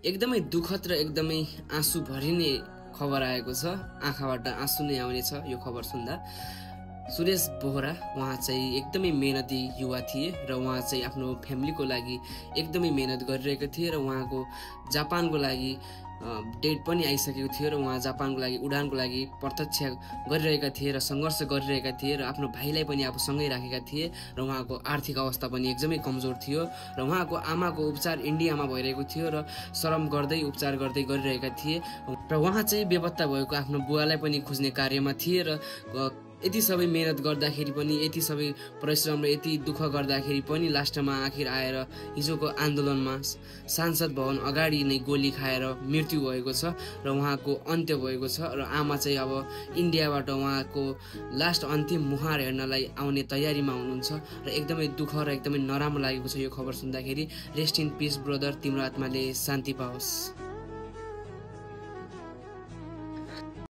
एकदमै दुःखद र एकदमै आँसु भरिने खबर आएको छ। आँखाबाट आँसु नै आउने छ यो खबर सुन्दा। सुरेश बोहरा उहाँ चाहिँ एकदमै मेहनती युवा थिए र उहाँ चाहिँ आफ्नो फ्यामिलीको लागि एकदमै मेहनत गरिरहेका थिए र उहाँको जापानको लागि डेट पनि आइसकेको थियो र उहाँ जापानको लागि उडानको लागि प्रतीक्षा गरिरहेका थिए र सङ्घर्ष गरिरहेका थिए र आफ्नो भाइलाई पनि आफूसँगै राखेका थिए र उहाँको आर्थिक अवस्था पनि एकदमै कमजोर थियो र उहाँको आमाको उपचार इन्डियामा भइरहेको थियो र श्रम गर्दै उपचार गर्दै गरिरहेका थिए र उहाँ चाहिँ बेपत्ता भएको आफ्नो बुवालाई पनि खोज्ने कार्यमा थिए र यति सबै मेहनत गर्दाखेरि पनि यति सबै परिश्रम र यति दुःख गर्दाखेरि पनि लास्टमा आखिर आएर हिजोको आन्दोलनमा सांसद भवन अगाडि नै गोली खाएर मृत्यु भएको छ र उहाँको अन्त्य भएको छ र आमा चाहिँ अब इन्डियाबाट उहाँको लास्ट अन्तिम मुहार हेर्नलाई आउने तयारीमा हुनुहुन्छ र एकदमै दुःख र एकदमै नराम्रो लागेको छ यो खबर सुन्दाखेरि। रेस्ट इन पिस ब्रदर, तिम्रो आत्माले शान्ति पाओस्।